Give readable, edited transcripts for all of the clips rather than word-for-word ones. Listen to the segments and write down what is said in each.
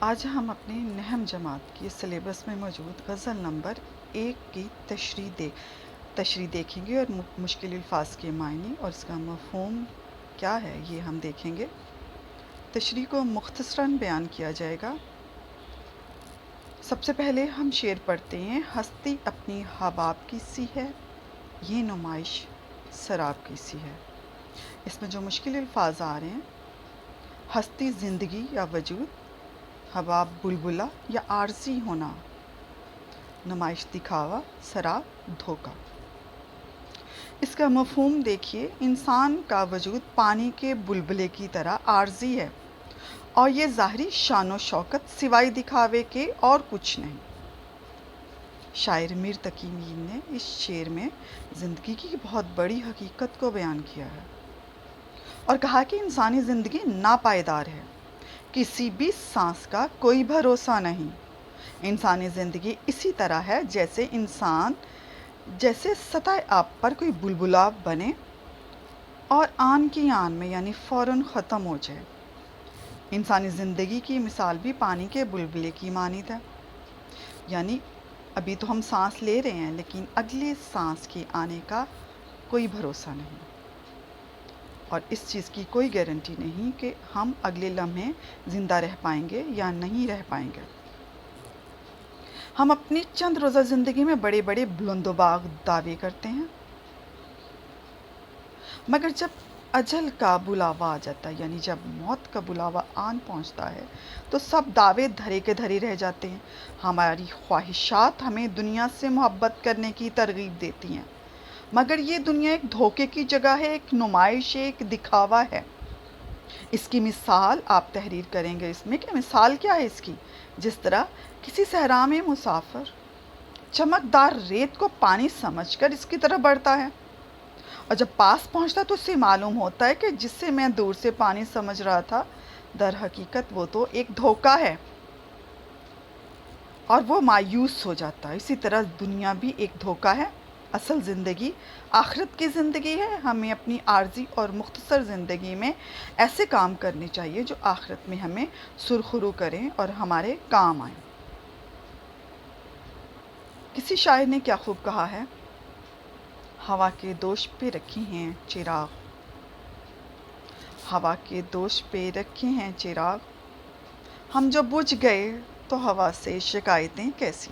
آج ہم اپنی نہم جماعت کی سلیبس میں موجود غزل نمبر 1 کی تشریح دیکھیں گے اور مشکل الفاظ کے معنی اور اس کا مفہوم کیا ہے یہ ہم دیکھیں گے۔ تشریح کو مختصراً بیان کیا جائے گا۔ سب سے پہلے ہم شعر پڑھتے ہیں۔ ہستی اپنی حباب کی سی ہے، یہ نمائش سراب کی سی ہے۔ اس میں جو مشکل الفاظ آ رہے ہیں: ہستی زندگی یا وجود، حباب بلبلا یا عارضی ہونا، نمائش دکھاوا، سراب دھوکا۔ اس کا مفہوم دیکھیے، انسان کا وجود پانی کے بلبلے کی طرح عارضی ہے اور یہ ظاہری شان و شوکت سوائے دکھاوے کے اور کچھ نہیں۔ شاعر میر تقی میر نے اس شعر میں زندگی کی بہت بڑی حقیقت کو بیان کیا ہے اور کہا کہ انسانی زندگی ناپائیدار ہے، کسی بھی سانس کا کوئی بھروسہ نہیں۔ انسانی زندگی اسی طرح ہے جیسے سطح آب پر کوئی بلبلا بنے اور آن کی آن میں یعنی فوراً ختم ہو جائے۔ انسانی زندگی کی مثال بھی پانی کے بلبلے کی مانند ہے، یعنی ابھی تو ہم سانس لے رہے ہیں لیکن اگلے سانس کے آنے کا کوئی بھروسہ نہیں، اور اس چیز کی کوئی گارنٹی نہیں کہ ہم اگلے لمحے زندہ رہ پائیں گے یا نہیں رہ پائیں گے۔ ہم اپنی چند روزہ زندگی میں بڑے بڑے بلند و باغ دعوے کرتے ہیں، مگر جب اجل کا بلاوا آ جاتا ہے، یعنی جب موت کا بلاوا آن پہنچتا ہے، تو سب دعوے دھرے کے دھرے رہ جاتے ہیں۔ ہماری خواہشات ہمیں دنیا سے محبت کرنے کی ترغیب دیتی ہیں، مگر یہ دنیا ایک دھوکے کی جگہ ہے، ایک نمائش ہے، ایک دکھاوا ہے۔ اس کی مثال آپ تحریر کریں گے اس میں کہ مثال کیا ہے اس کی؟ جس طرح کسی صحرا میں مسافر چمکدار ریت کو پانی سمجھ کر اس کی طرف بڑھتا ہے، اور جب پاس پہنچتا تو اسے معلوم ہوتا ہے کہ جس سے میں دور سے پانی سمجھ رہا تھا، در حقیقت وہ تو ایک دھوکہ ہے، اور وہ مایوس ہو جاتا ہے۔ اسی طرح دنیا بھی ایک دھوکہ ہے، اصل زندگی آخرت کی زندگی ہے۔ ہمیں اپنی عارضی اور مختصر زندگی میں ایسے کام کرنے چاہیے جو آخرت میں ہمیں سرخرو کریں اور ہمارے کام آئیں۔ کسی شاعر نے کیا خوب کہا ہے: ہوا کے دوش پہ رکھے ہیں چراغ، ہوا کے دوش پہ رکھے ہیں چراغ، ہم جو بجھ گئے تو ہوا سے شکایتیں کیسی۔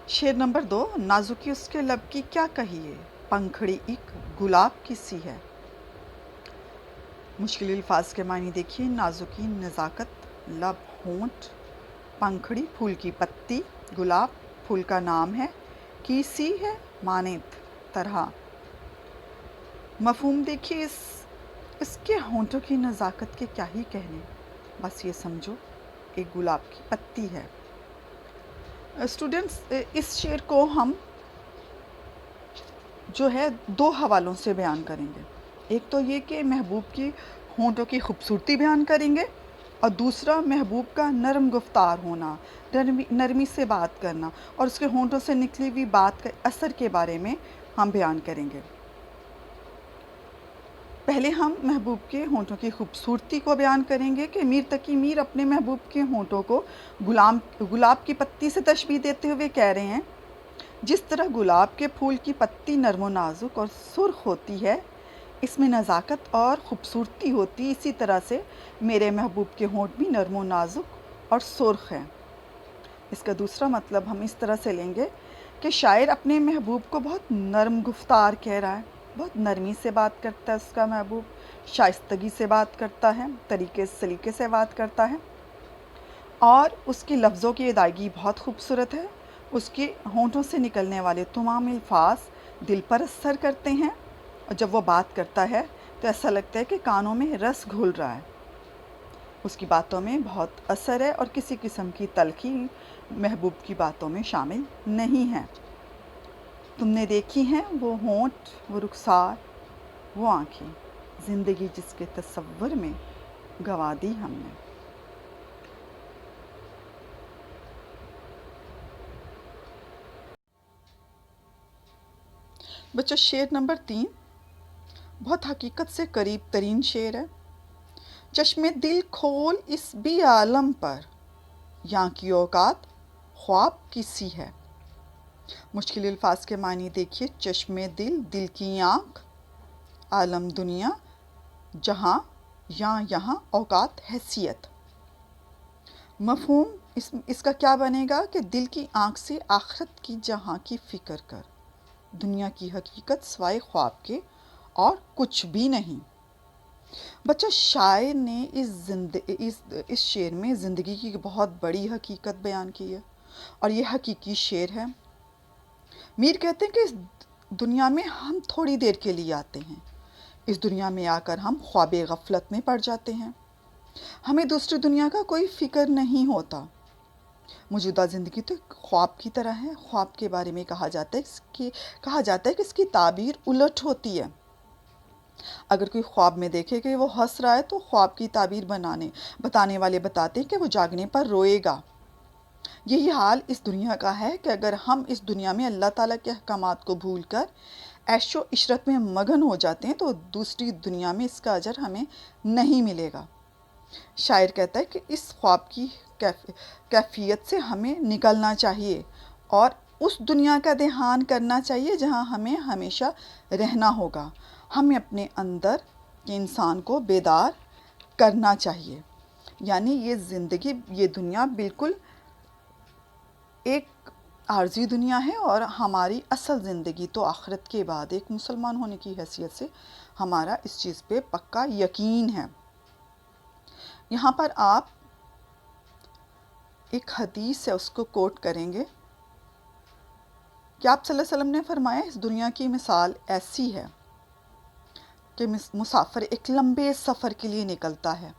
شعر نمبر 2: نازکی اس کے لب کی کیا کہیے، پنکھڑی ایک گلاب کی سی ہے۔ مشکل الفاظ کے معنی دیکھیے۔ نازکی نزاکت، لب ہونٹ، پنکھڑی پھول کی پتی، گلاب پھول کا نام ہے، کی سی ہے مانند طرح۔ مفہوم دیکھیے، اس کے ہونٹوں کی نزاکت کے کیا ہی کہنے، بس یہ سمجھو ایک گلاب کی پتی ہے۔ اسٹوڈنٹس، اس شعر کو ہم جو ہے 2 حوالوں سے بیان کریں گے۔ ایک تو یہ کہ محبوب کی ہونٹوں کی خوبصورتی بیان کریں گے، اور دوسرا محبوب کا نرم گفتار ہونا، نرمی سے بات کرنا، اور اس کے ہونٹوں سے نکلی ہوئی بات کے اثر کے بارے میں ہم بیان کریں گے۔ پہلے ہم محبوب کے ہونٹوں کی خوبصورتی کو بیان کریں گے کہ میر تقی میر اپنے محبوب کے ہونٹوں کو گلاب کی پتی سے تشبیہ دیتے ہوئے کہہ رہے ہیں: جس طرح گلاب کے پھول کی پتی نرم و نازک اور سرخ ہوتی ہے، اس میں نزاکت اور خوبصورتی ہوتی، اسی طرح سے میرے محبوب کے ہونٹ بھی نرم و نازک اور سرخ ہیں۔ اس کا دوسرا مطلب ہم اس طرح سے لیں گے کہ شاعر اپنے محبوب کو بہت نرم گفتار کہہ رہا ہے، بہت نرمی سے بات کرتا ہے اس کا محبوب، شائستگی سے بات کرتا ہے، طریقے سلیقے سے بات کرتا ہے، اور اس کی لفظوں کی ادائیگی بہت خوبصورت ہے۔ اس کے ہونٹوں سے نکلنے والے تمام الفاظ دل پر اثر کرتے ہیں، اور جب وہ بات کرتا ہے تو ایسا لگتا ہے کہ کانوں میں رس گھل رہا ہے۔ اس کی باتوں میں بہت اثر ہے اور کسی قسم کی تلخی محبوب کی باتوں میں شامل نہیں ہے۔ تم نے دیکھی ہیں وہ ہونٹ، وہ رخسار، وہ آنکھیں، زندگی جس کے تصور میں گنوا دی ہم نے۔ بچوں شعر نمبر 3 بہت حقیقت سے قریب ترین شعر ہے۔ چشم دل کھول اس بھی عالم پر، یہاں کی اوقات خواب کسی ہے۔ مشکل الفاظ کے معنی دیکھیے، چشم دل، دل کی آنکھ، عالم دنیا، جہاں، یہاں اوقات حیثیت۔ مفہوم اس کا کیا بنے گا کہ دل کی آنکھ سے آخرت کی جہاں کی فکر کر، دنیا کی حقیقت سوائے خواب کے اور کچھ بھی نہیں۔ بچہ شاعر نے اس شعر میں زندگی کی بہت بڑی حقیقت بیان کی ہے اور یہ حقیقی شعر ہے۔ میر کہتے ہیں کہ اس دنیا میں ہم تھوڑی دیر کے لیے آتے ہیں، اس دنیا میں آ کر ہم خواب غفلت میں پڑ جاتے ہیں، ہمیں دوسری دنیا کا کوئی فکر نہیں ہوتا۔ موجودہ زندگی تو ایک خواب کی طرح ہے۔ خواب کے بارے میں کہا جاتا ہے کہ اس کی تعبیر الٹ ہوتی ہے۔ اگر کوئی خواب میں دیکھے کہ وہ ہنس رہا ہے تو خواب کی تعبیر بتانے والے بتاتے ہیں کہ وہ جاگنے پر روئے گا۔ یہی حال اس دنیا کا ہے کہ اگر ہم اس دنیا میں اللہ تعالیٰ کے احکامات کو بھول کر عیش و عشرت میں مگن ہو جاتے ہیں تو دوسری دنیا میں اس کا اجر ہمیں نہیں ملے گا۔ شاعر کہتا ہے کہ اس خواب کی کیفیت سے ہمیں نکلنا چاہیے اور اس دنیا کا دھیان کرنا چاہیے جہاں ہمیں ہمیشہ رہنا ہوگا۔ ہمیں اپنے اندر کے انسان کو بیدار کرنا چاہیے۔ یعنی یہ زندگی، یہ دنیا بالکل ایک عارضی دنیا ہے اور ہماری اصل زندگی تو آخرت کے بعد۔ ایک مسلمان ہونے کی حیثیت سے ہمارا اس چیز پہ پکا یقین ہے۔ یہاں پر آپ ایک حدیث ہے اس کو کوٹ کریں گے کہ آپ صلی اللہ علیہ وسلم نے فرمایا اس دنیا کی مثال ایسی ہے کہ مسافر ایک لمبے سفر کے لیے نکلتا ہے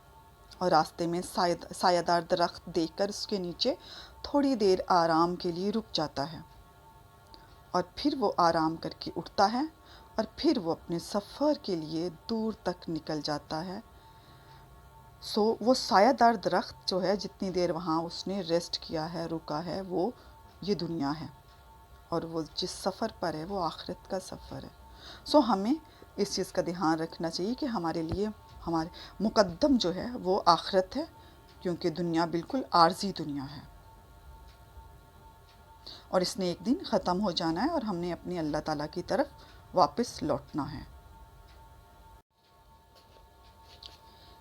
اور راستے میں سایہ دار درخت دیکھ کر اس کے نیچے تھوڑی دیر آرام کے لیے رک جاتا ہے اور پھر وہ آرام کر کے اٹھتا ہے اور پھر وہ اپنے سفر کے لیے دور تک نکل جاتا ہے۔ وہ سایہ دار درخت جو ہے، جتنی دیر وہاں اس نے ریسٹ کیا ہے، رکا ہے، وہ یہ دنیا ہے اور وہ جس سفر پر ہے وہ آخرت کا سفر ہے۔ ہمیں اس چیز کا دھیان رکھنا چاہیے کہ ہمارے لیے ہمارے مقدم جو ہے وہ آخرت ہے، کیونکہ دنیا بالکل عارضی دنیا ہے اور اس نے ایک دن ختم ہو جانا ہے اور ہم نے اپنے اللہ تعالیٰ کی طرف واپس لوٹنا ہے۔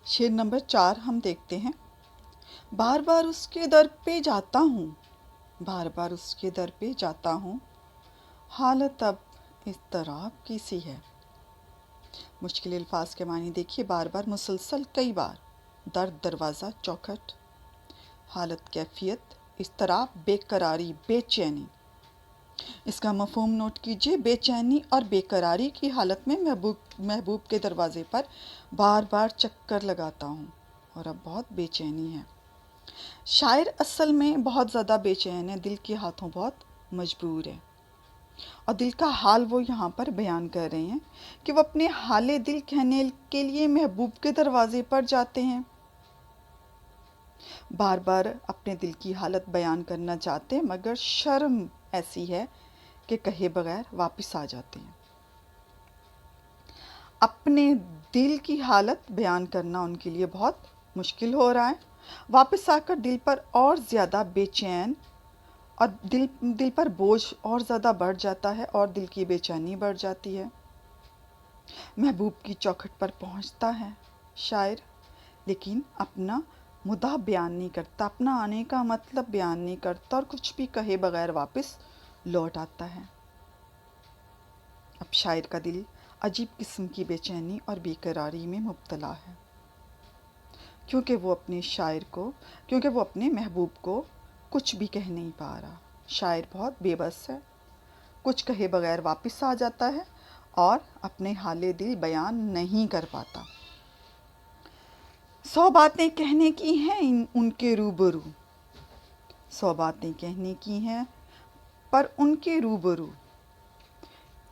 شعر نمبر 4 ہم دیکھتے ہیں۔ بار بار اس کے در پہ جاتا ہوں، بار بار اس کے در پہ جاتا ہوں، حالت اب اضطراب کی سی ہے۔ مشکل الفاظ کے معنی دیکھیے، بار بار، مسلسل، کئی بار، دروازہ، چوکھٹ، حالت، کیفیت، اضطراب، بے قراری، بے چینی۔ اس کا مفہوم نوٹ کیجیے، بے چینی اور بے قراری کی حالت میں محبوب کے دروازے پر بار بار چکر لگاتا ہوں اور اب بہت بے چینی ہے۔ شاعر اصل میں بہت زیادہ بے چین ہے، دل کے ہاتھوں بہت مجبور ہے اور دل کا حال وہ یہاں پر بیان کر رہے ہیں کہ وہ اپنے حال دل کہنے کے لیے محبوب کے دروازے پر جاتے ہیں، بار بار اپنے دل کی حالت بیان کرنا چاہتے ہیں مگر شرم ایسی ہے کہ کہے بغیر واپس آ جاتے ہیں۔ اپنے دل کی حالت بیان کرنا ان کے لیے بہت مشکل ہو رہا ہے، واپس آ کر دل پر اور زیادہ بے چین اور دل پر بوجھ اور زیادہ بڑھ جاتا ہے اور دل کی بے چینی بڑھ جاتی ہے۔ محبوب کی چوکھٹ پر پہنچتا ہے شاعر، لیکن اپنا مدعا بیان نہیں کرتا، اپنا آنے کا مطلب بیان نہیں کرتا اور کچھ بھی کہے بغیر واپس لوٹ آتا ہے۔ اب شاعر کا دل عجیب قسم کی بے چینی اور بے قراری میں مبتلا ہے، کیونکہ وہ اپنے محبوب کو کچھ بھی کہہ نہیں پا رہا۔ شاعر بہت بے بس ہے، کچھ کہے بغیر واپس آ جاتا ہے اور اپنے حال دل بیان نہیں کر پاتا۔ 100 باتیں کہنے کی ہیں ان کے روبرو، 100 باتیں کہنے کی ہیں پر ان کے روبرو،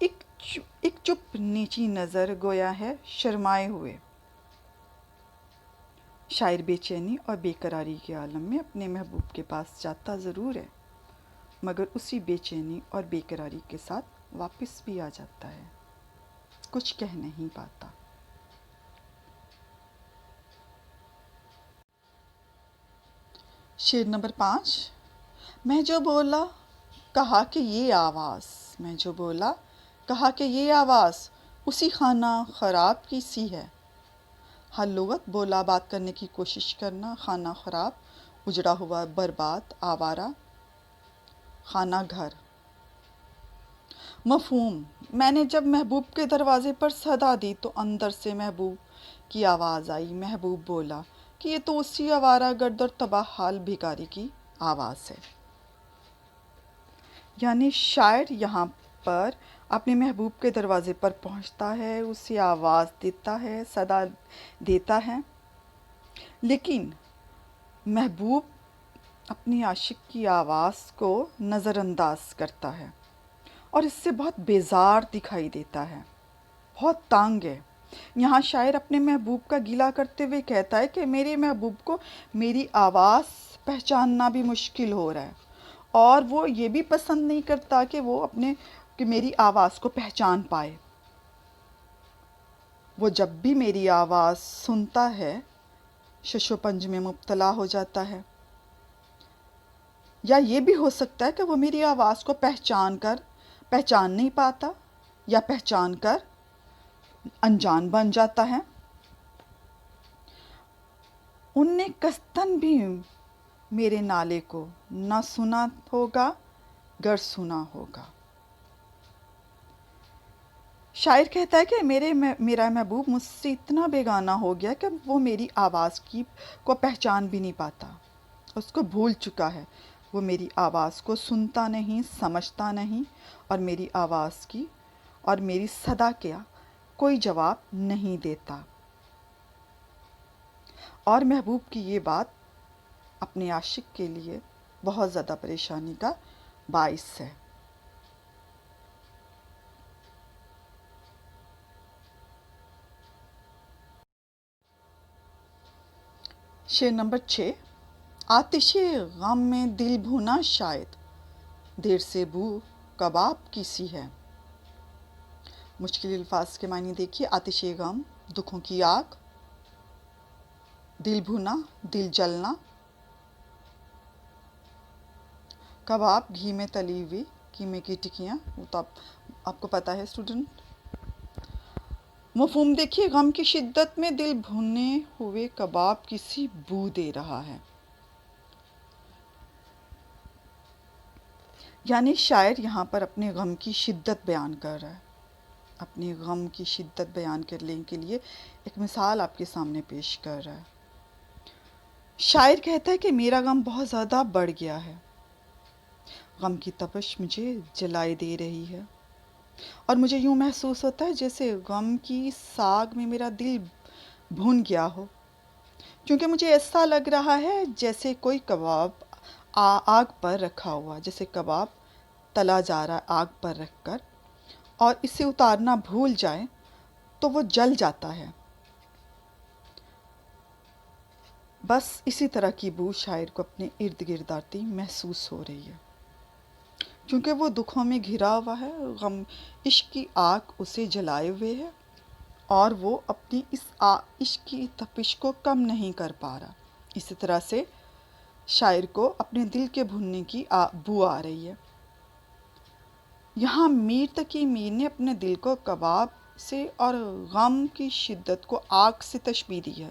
ایک چپ نیچی نظر گویا ہے شرمائے ہوئے۔ شاعر بے چینی اور بے قراری کے عالم میں اپنے محبوب کے پاس جاتا ضرور ہے، مگر اسی بے چینی اور بے قراری کے ساتھ واپس بھی آ جاتا ہے، کچھ کہہ نہیں پاتا۔ شعر نمبر 5۔ میں جو بولا کہا کہ یہ آواز، میں جو بولا کہا کہ یہ آواز اسی خانہ خراب کی سی ہے۔ ہر لغت بولا بات کرنے کی کوشش کرنا، خانہ خراب، اجڑا ہوا، برباد، آوارہ، خانہ گھر۔ مفہوم، میں نے جب محبوب کے دروازے پر صدا دی تو اندر سے محبوب کی آواز آئی۔ محبوب بولا کہ یہ تو اسی آوارہ گرد اور تباہ حال بھکاری کی آواز ہے۔ یعنی شاعر یہاں پر اپنے محبوب کے دروازے پر پہنچتا ہے، اسے آواز دیتا ہے، صدا دیتا ہے، لیکن محبوب اپنی عاشق کی آواز کو نظر انداز کرتا ہے اور اس سے بہت بیزار دکھائی دیتا ہے، بہت تنگ ہے۔ یہاں شاعر اپنے محبوب کا گلہ کرتے ہوئے کہتا ہے کہ میرے محبوب کو میری آواز پہچاننا بھی مشکل ہو رہا ہے، اور وہ یہ بھی پسند نہیں کرتا کہ میری آواز کو پہچان پائے۔ وہ جب بھی میری آواز سنتا ہے شش و پنج میں مبتلا ہو جاتا ہے، یا یہ بھی ہو سکتا ہے کہ وہ میری آواز کو پہچان نہیں پاتا، یا پہچان کر انجان بن جاتا ہے۔ ان نے قصداً بھی میرے نالے کو نہ سنا ہوگا گر سنا ہوگا۔ شاعر کہتا ہے کہ میرا محبوب مجھ سے اتنا بیگانہ ہو گیا کہ وہ میری آواز کو پہچان بھی نہیں پاتا، اس کو بھول چکا ہے۔ وہ میری آواز کو سنتا نہیں، سمجھتا نہیں، اور میری آواز کی اور میری صدا کیا کوئی جواب نہیں دیتا۔ اور محبوب کی یہ بات اپنے عاشق کے لیے بہت زیادہ پریشانی کا باعث ہے۔ شعر نمبر 6۔ آتش غم میں دل بھونا شاید، دیر سے بو کباب کی سی ہے۔ مشکل الفاظ کے معنی دیکھیے۔ آتش غم، دکھوں کی آگ، دل بھونا، دل جلنا، کباب، گھی میں تلی ہوئی قیمے کی ٹکیاں، وہ تو آپ کو پتہ ہے اسٹوڈنٹ۔ مفہوم دیکھیے، غم کی شدت میں دل بھونے ہوئے کباب کی سی بو دے رہا ہے۔ یعنی شاعر یہاں پر اپنے غم کی شدت بیان کر رہا ہے، اپنے غم کی شدت بیان کرنے کے لیے ایک مثال آپ کے سامنے پیش کر رہا ہے۔ شاعر کہتا ہے کہ میرا غم بہت زیادہ بڑھ گیا ہے، غم کی تپش مجھے جلائے دے رہی ہے، اور مجھے یوں محسوس ہوتا ہے جیسے غم کی ساگ میں میرا دل بھن گیا ہو، کیونکہ مجھے ایسا لگ رہا ہے جیسے کوئی کباب آگ پر رکھا ہوا، جیسے کباب تلا جا رہا ہے آگ پر رکھ کر، اور اسے اتارنا بھول جائے تو وہ جل جاتا ہے۔ بس اسی طرح کی بو شاعر کو اپنے ارد گرد آتی محسوس ہو رہی ہے، کیونکہ وہ دکھوں میں گھرا ہوا ہے، غم عشق کی آگ اسے جلائے ہوئے ہے، اور وہ اپنی اس عشق کی تپش کو کم نہیں کر پا رہا۔ اسی طرح سے شاعر کو اپنے دل کے بھننے کی بو آ رہی ہے۔ یہاں میر تقی میر نے اپنے دل کو کباب سے اور غم کی شدت کو آگ سے تشبیہ دی ہے،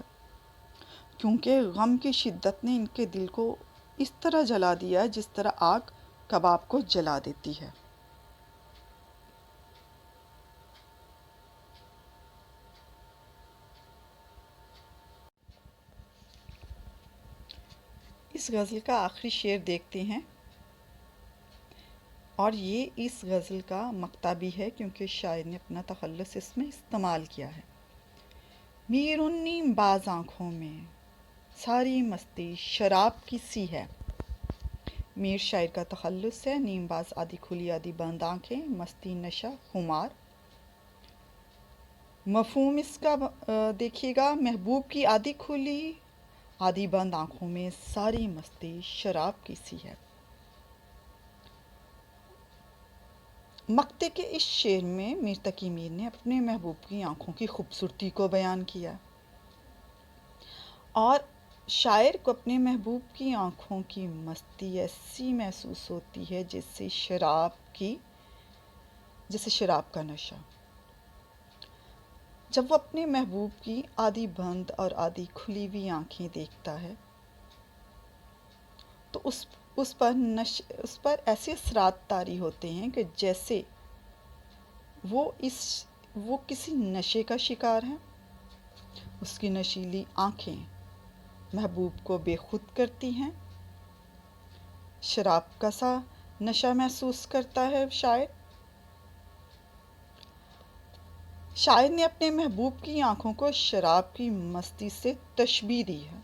کیونکہ غم کی شدت نے ان کے دل کو اس طرح جلا دیا ہے جس طرح آگ کباب کو جلا دیتی ہے۔ اس غزل کا آخری شعر دیکھتے ہیں، اور یہ اس غزل کا مقطع بھی ہے کیونکہ شاعر نے اپنا تخلص اس میں استعمال کیا ہے۔ میر ان نیم باز آنکھوں میں ساری مستی شراب کی سی ہے۔ میر شاعر کا تخلص ہے، نیم باز آدھی کھلی آدھی بند آنکھیں، مستی نشہ خمار۔ مفہوم اس کا دیکھیے گا، محبوب کی آدھی کھلی آدھی بند آنکھوں میں ساری مستی شراب کی سی ہے۔ مقطع کے اس شعر میں میر تقی میر نے اپنے محبوب کی آنکھوں کی خوبصورتی کو بیان کیا اور شاعر کو اپنے محبوب کی آنکھوں کی مستی ایسی محسوس ہوتی ہے جیسے شراب کا نشہ۔ جب وہ اپنے محبوب کی آدھی بند اور آدھی کھلی ہوئی آنکھیں دیکھتا ہے تو اس پر ایسے اثرات طاری ہوتے ہیں کہ جیسے وہ کسی نشے کا شکار ہیں۔ اس کی نشیلی آنکھیں محبوب کو بے خود کرتی ہیں۔ شراب کا سا نشہ محسوس کرتا ہے شاعر نے اپنے محبوب کی آنکھوں کو شراب کی مستی سے تشبیہ دی ہے۔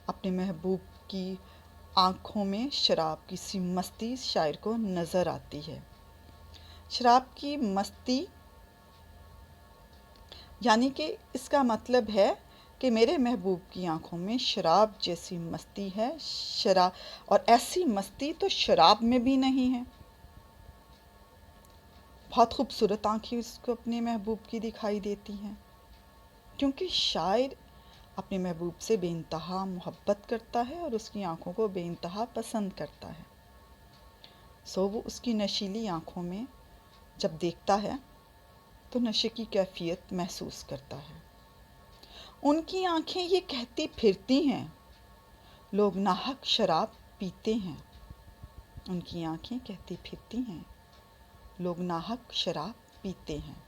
اپنے محبوب کی آنکھوں میں شراب کی سی مستی شاعر کو نظر آتی ہے۔ شراب کی مستی یعنی کہ اس کا مطلب ہے کہ میرے محبوب کی آنکھوں میں شراب جیسی مستی ہے، اور ایسی مستی تو شراب میں بھی نہیں ہے۔ بہت خوبصورت آنکھیں اس کو اپنے محبوب کی دکھائی دیتی ہیں، کیونکہ شاعر اپنے محبوب سے بے انتہا محبت کرتا ہے اور اس کی آنکھوں کو بے انتہا پسند کرتا ہے۔ وہ اس کی نشیلی آنکھوں میں جب دیکھتا ہے تو نشے کی کیفیت محسوس کرتا ہے۔ ان کی آنکھیں یہ کہتی پھرتی ہیں، لوگ ناحق شراب پیتے ہیں۔ ان کی آنکھیں کہتی پھرتی ہیں، لوگ ناحق شراب پیتے ہیں۔